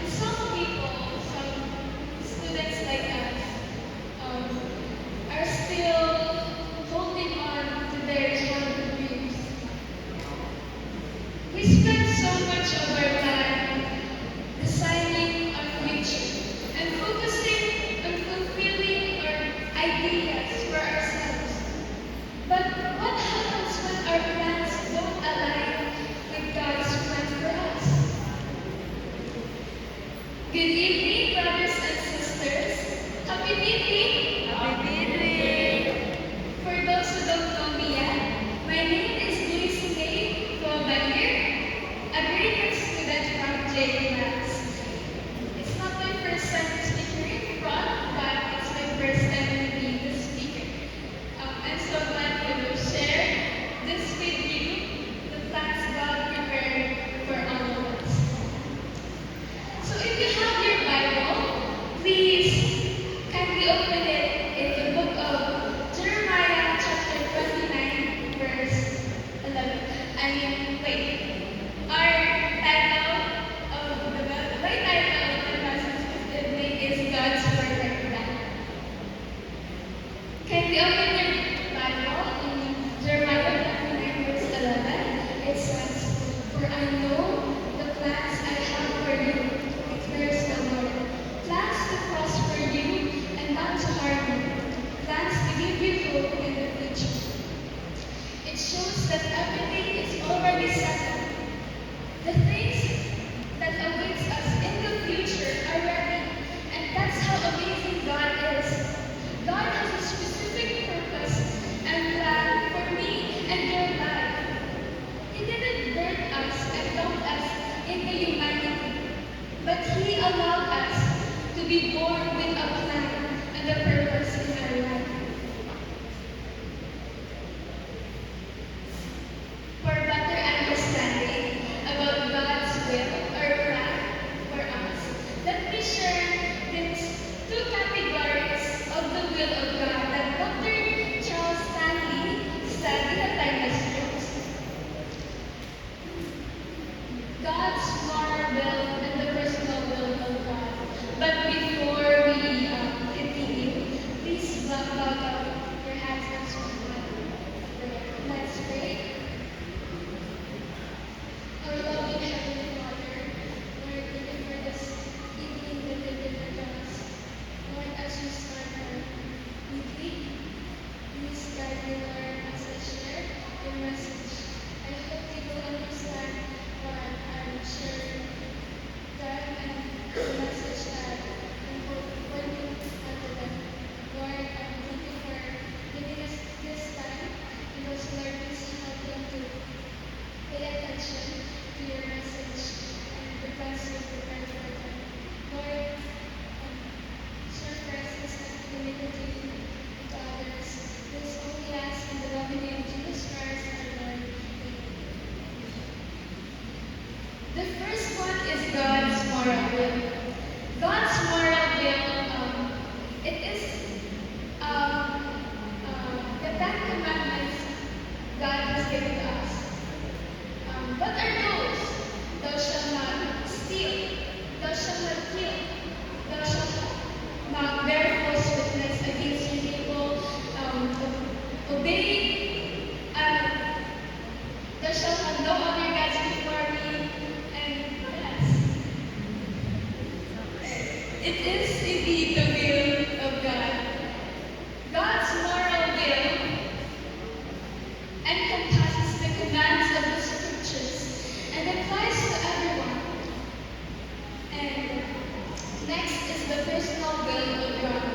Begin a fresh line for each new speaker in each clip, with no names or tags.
some people, some students like us, um, are still holding on to their childhood dreams. We spend so much of our time deciding our future and focusing on fulfilling our ideas for ourselves. But what happens when our plans don't align with God's plan for us? Good evening, brothers and sisters. Happy meeting! Happy meeting! For those who don't know me yet, my name is Luis May Kuabangir, a grade 6 student from J. Max. It's not my first time speaking in front, but it's my first time to be the speaker. I'm so glad to share this with you, the plans God prepared for all of us. So if you have your Bible, please kindly open it in the book of Jeremiah chapter 29, verse 11. Our title my title of the message today is God's perfect plan. Kindly open your Bible in Jeremiah 29, verse 11. It says, "For I know the plans I have for you, declares the Lord. Plans to prosper you and not to harm you. Plans to give you hope in the future." It shows that everything is already settled. The things that awaits us in the future are ready, and that's how amazing God is. God has a specific purpose and plan for me and your life. He didn't birth us and dump us into humanity, but He allowed us to be born with a plan and a purpose in our life. For better understanding about God's will or plan for us, let me share these two categories of the will of God that Dr. Charles Stanley said in a timeless quote. God's moral will and the personal will of God. But before we continue, please bow down your hands and prayer. Let's pray. Our loving Heavenly Father, Lord, thank you for this evening that you given to us. Lord, as we start our meeting, please guide me, Lord, as I share your message. I hope you will understand what I'm sharing, God, and the message that I'm pointing at them. Lord, thank you for giving us this time, because Lord, please help them to pay attention to your message and the plans you prepared for them. Lord, share presence and community to others. This only ask in the loving name of Jesus Christ, our Lord. Amen. The first one is God's moral will. God's moral will, it is the 10 commandments God has given to us. What are those? Thou shalt not steal. Thou shalt not kill. Thou shalt not bear false witness against your neighbor. Obey. Thou shalt have no other gods before me. And yes, it is indeed the will of God. God's moral will encompasses the commands of the scriptures and applies to everyone. And next is the personal will of God.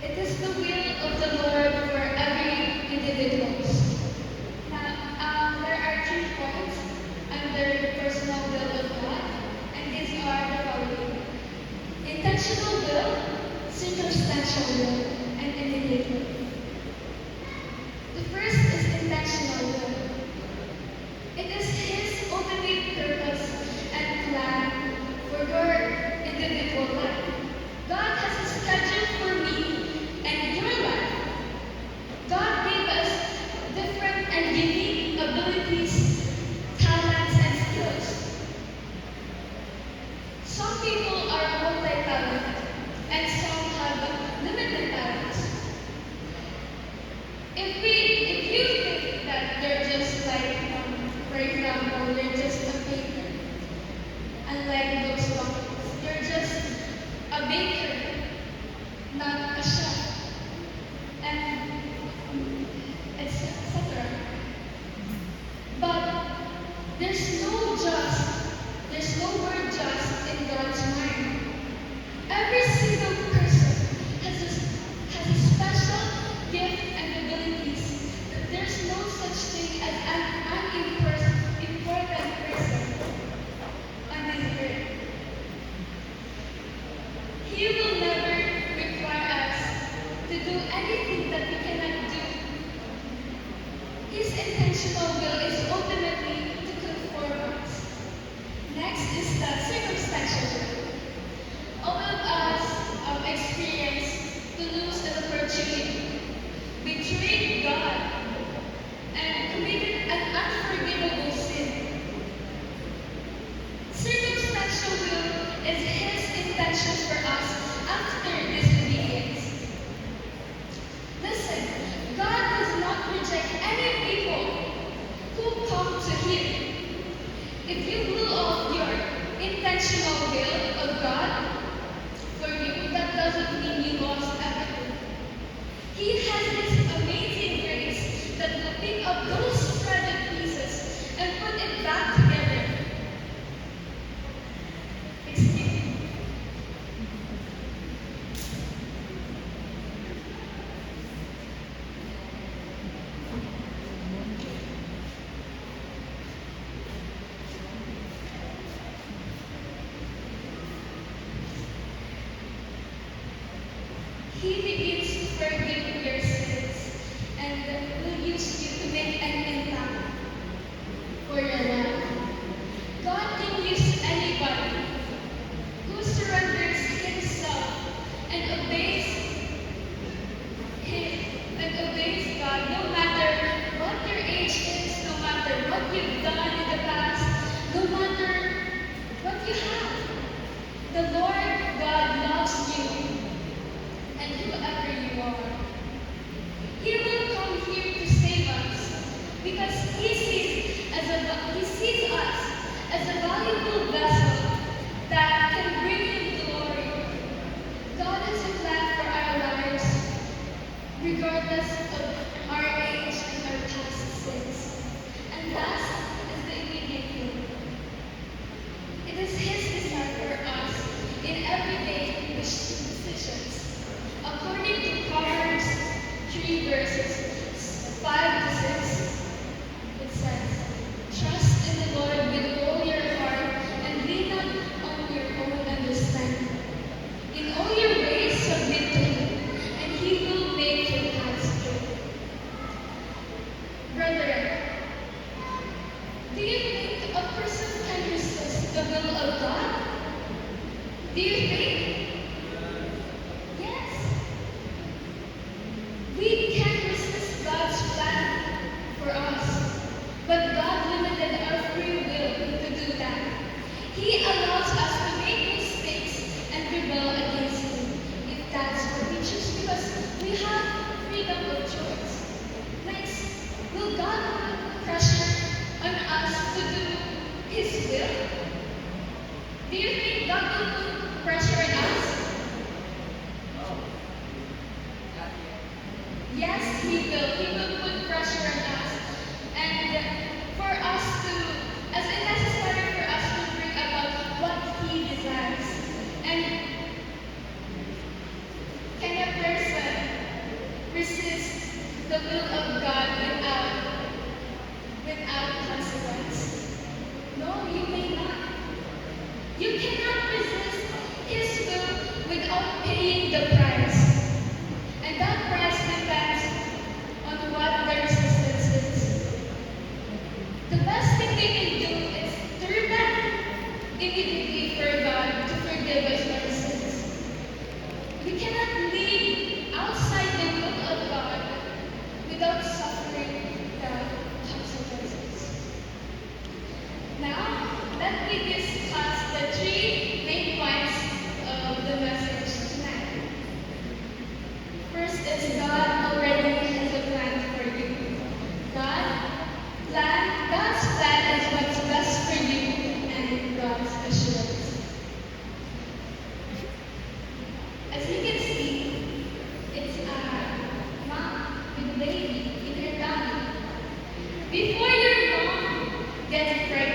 It is the will of the Lord for every individual. Now, there are 3 points under the personal will of God, and these are the following: intentional will, circumstantial will, and immediate will. The first is intentional will. It is His ultimate purpose and plan for your individual life. God has a schedule for me and your life. God gave us different and unique abilities, talents, and skills. There's no just, there's no word just in God's mind. Every single person has a special gift and abilities. There's no such thing as an important person on this earth. He will never require us to do anything that we cannot do. His intentional will is ultimately to conform us. Next is the circumstantial will. All of us experience to lose an opportunity, betrayed God, and committed an unforgivable sin. Circumstantial will is His intentions for us after disobedience. Listen, God does not reject any people who come to Him. If you blew off your intentional will of God for you, that doesn't mean you lost everything. He has this amazing grace that will pick up those shredded pieces and put it back together. Excuse me. He begins to forgive your sins and will use you to make an impact for your life. God can use anybody who surrenders himself and obeys Him and obeys God, no matter what your age is, no matter what you've done in the past, no matter what you have. The Lord God loves you and whoever you are. He will come here to save us because He sees us as a valuable vessel that can bring Him glory. God has a plan for our lives, regardless of our age and our past sins. And last is the immediate good. It is His desire for us in everyday decisions. According to Proverbs 3 verses 5 to 6, it says, "Trust in the Lord with all your heart and lean not on your own understanding. In all your ways submit to Him, and He will make your paths straight." Brethren, do you think a person can resist the will of God? Do you think? Yes. We can resist God's plan for us, but God limited our free will to do that. He allows us to make mistakes and rebel against Him if that's what we choose, because we have freedom of choice. Next, will God put pressure on us to do His will? Do you think God will put pressure on us? Yes, He will. He will put pressure on us. And for us to, as it necessary for us to bring about what He desires. And can a person resist the will of God without consequence? No, you may not. You cannot resist His will without paying the price. And that price depends on what the resistance is. The best thing we can do is to repent immediately for God to forgive us our sins. We cannot live outside the will of God without suffering the consequences. Now, let me discuss the three main points of the message tonight. First is God already has a plan for you. God's plan is what's best for you and God's assurance. As you can see, it's a mom with a baby in her tummy. Before your mom gets pregnant,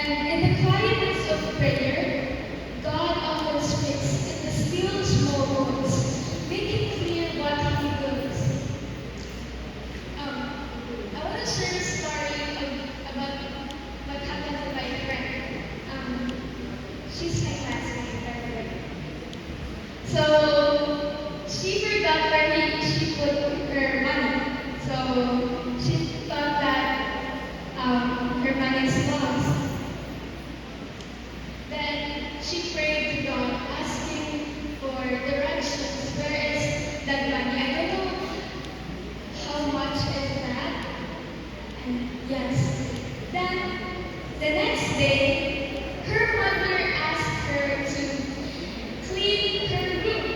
And in the quietness of prayer, God often speaks in the still small voice, making clear what He wills. I want to share a story about what happened to my friend. She's my classmate, by the way. So she forgot where she put her money. So she thought that her money is lost. Then she prayed to God, asking for directions. Where is that money? I don't know how much is that. And yes. Then the next day, her mother asked her to clean her room.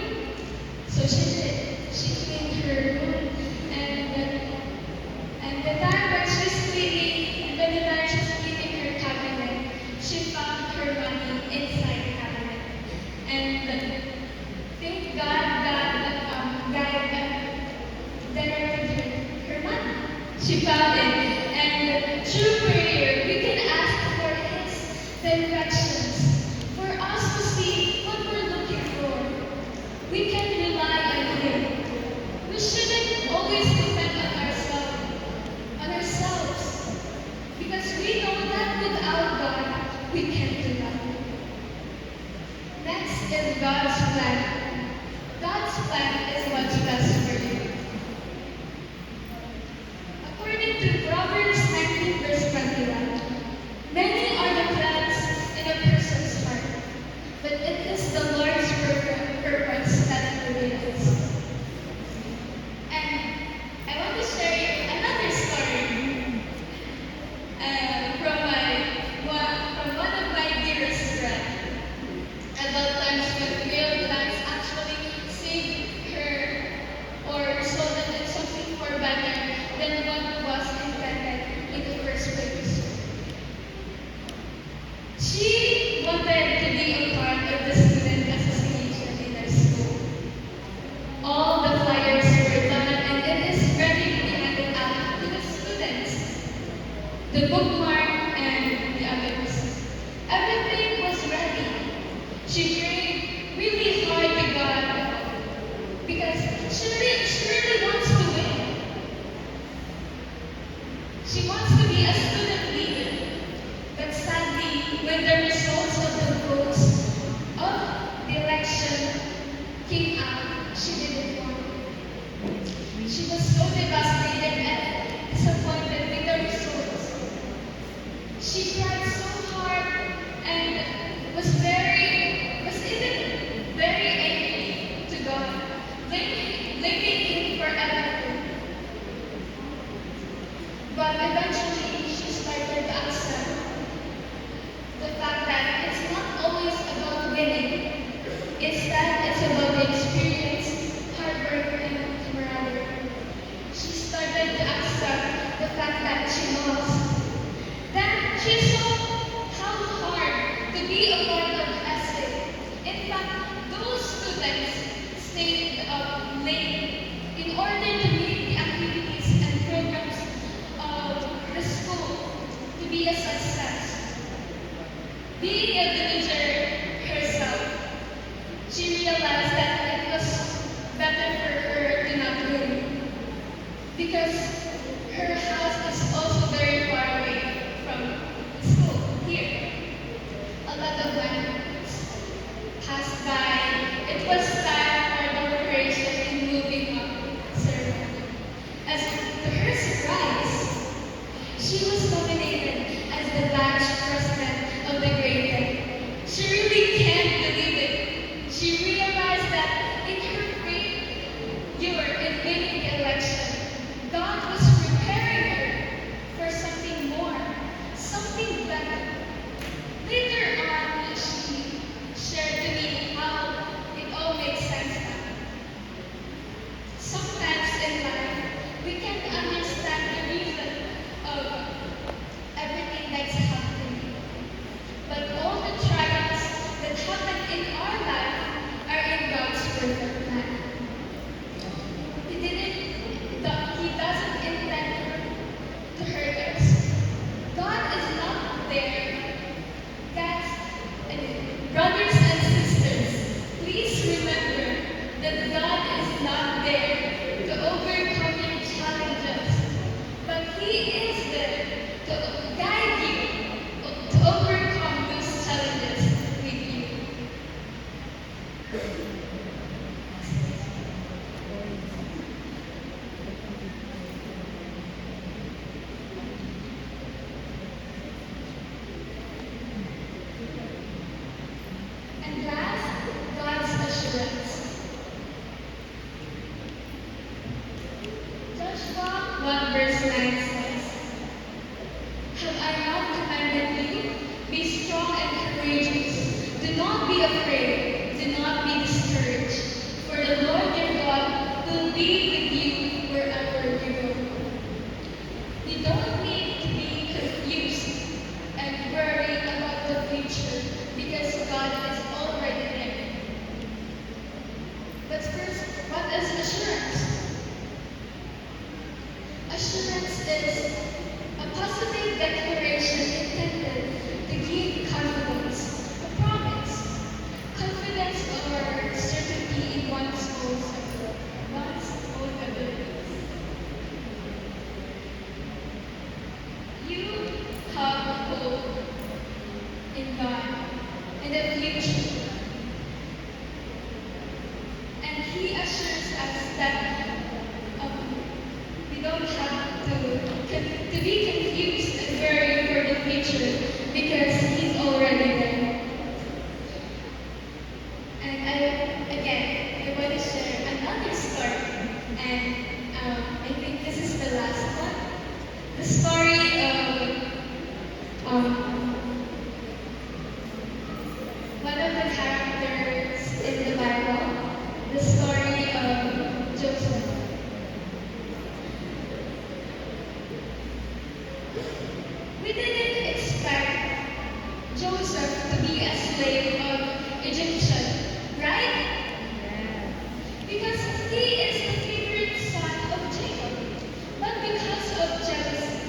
So she did. She cleaned her room, and the time when she's cleaning, when the time she's cleaning her cabinet, she found her money inside the cabinet. And thank God that God directed her money. She found it, and through prayer, we can ask for His directions for us to see what we're looking for. We can rely on Him. We shouldn't always depend on ourselves, because we know that without God, we can't do nothing. Next is God's plan. God's plan is what's best for you. According to Proverbs 19, verse 21, many are the plans in a person's heart, but it is the Lord's purpose that prevails. And I want to share you another story from one of my dearest friends about times when real plans actually saved her or resulted in something far better than what was intended in the first place. She wanted to be a part of the student association in her school. All the flyers were done and it is ready to be handed out to the students. The bookmark and the others. Everything was ready. She prayed really hard to God because she really wants to win. She wants to be a student leader. But sadly, when the results of the votes of the election came out, she didn't win. She was so devastated and disappointed with the results. She cried so hard and was even very angry to God, blaming Him for everything. But eventually, she started to accept the fact that it's not always about winning. Instead, it's about the experience, hard work, and camaraderie. She started to accept the fact that she lost. Then she saw how hard to be a part of essay. In fact, those students stayed up late in order to meet the activities and programs of the school to be a success. Being a villager herself, she realized that it was better for her to not win because her house is also very far away from school here. A lot of months passed by. It was time for the preparation in moving up ceremony. As to her surprise, she was nominated as the batch president of the grade 10. She really can't believe it. She realized that in her great year in winning the election, God was preparing her be afraid, do not be discouraged, for the Lord your God will be with you wherever you go. You don't need to be confused and worry about the future because God is already there. But first, what is assurance? Assurance is a positive declaration intended to give confidence, a promise. Confidence or certainty in one's own abilities. You have hope in God, in the future. And He assures us that we don't have to be confused and worry for the future because He's already there. And I want to share another story. And I think this is the last one. The story of one of the characters in the Bible, the story of Joseph. We didn't expect Joseph to be a slave of Egyptian, right? Because he is the favorite son of Jacob. But because of jealousy,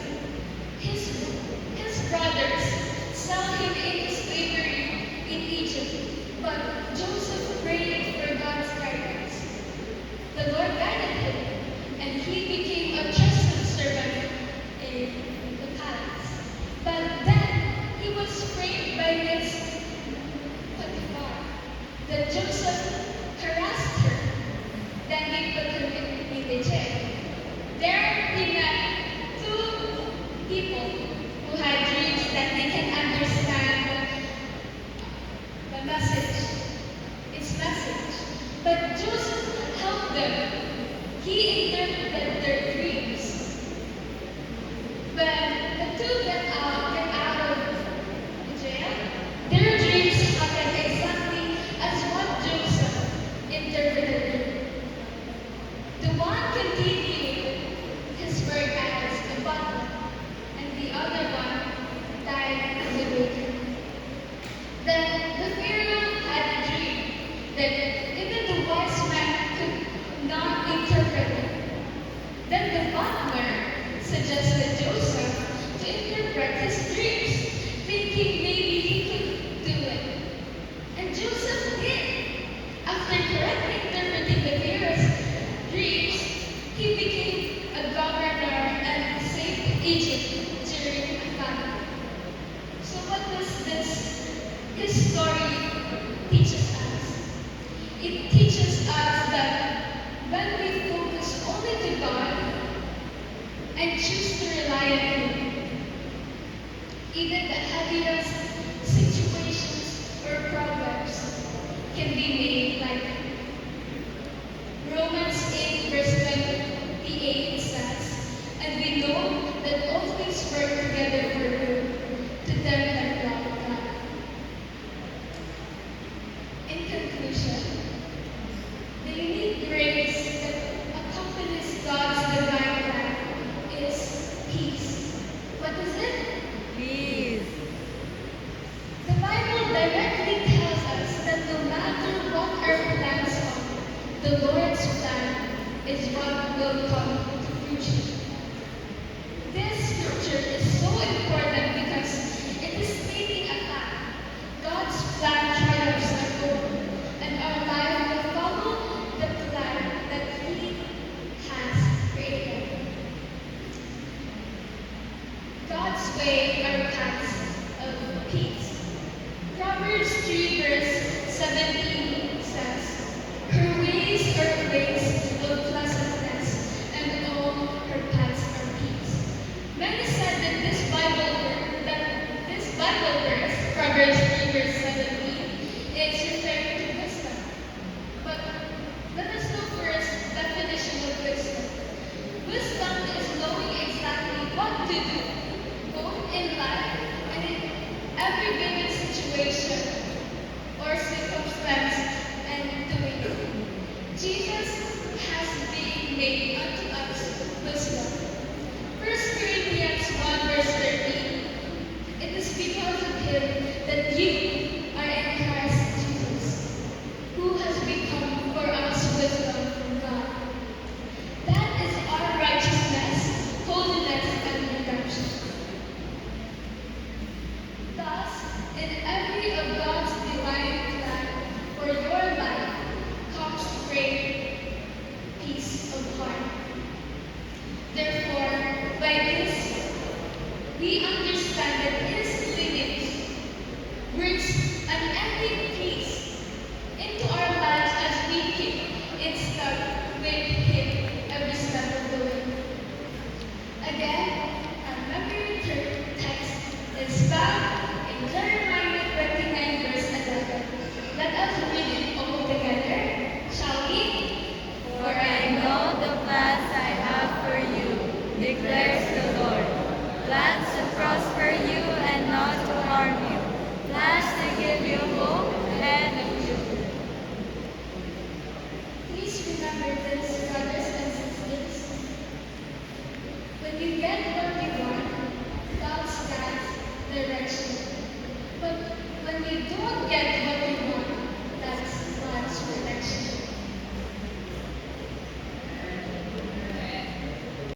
his brothers sold him into slavery in Egypt. But Joseph prayed for God's guidance. The Lord guided him, and he became a trusted servant in the palace. But then he was framed by Miss Potiphar, that Joseph harassed her. Then he put him in the jail. There he met two people who had dreams that they can understand the message, its message. But Joseph helped them. He interpreted their dreams. When the two get out of the jail, their dreams happened exactly as what Joseph interpreted them. The one continued his work as a butler, and the other one died as a baker. Then the Pharaoh had a dream that even the wise man could not interpret it. Then the butler suggested Joseph to interpret his dreams, thinking maybe he could do it. And Joseph did. After correctly interpreting the Pharaoh's dreams, he became a governor and saved Egypt during a famine. So what does his story teaches us? It teaches us that when we focus only to God and choose to rely on Him, even the heaviest situations or problems can be made light. Romans 8 verse 28 says, and we know that all things work together for good to them that love God. In conclusion, the unique grace that accompanies God's divine plan is peace. What is it?
Please.
The Bible directly tells us that no matter what our plans are, the Lord's plan is what will come to fruition. This scripture is so important because it is stating a fact. God's plan triumphs our goal, and our life will follow the plan that He has created. God's way are paths of peace. Proverbs 3 verse 17 says, her ways are ways of pleasantness, and all her paths are peace. Many said that this Bible verse, Proverbs 3 verse 17, is referring to wisdom. But let us know first the definition of wisdom. Wisdom is knowing exactly what to do, both in life and in every given situation or situation. But you are in Christ Jesus, who has become for us wisdom from God. That is our righteousness, holiness, and redemption. Thus, in every of God's divine plan for your life comes great peace of heart. Therefore, by this, we understand that His leadings brings unending peace into our lives as we keep in step with Him every step of the way. Again, our memory text is found in Jeremiah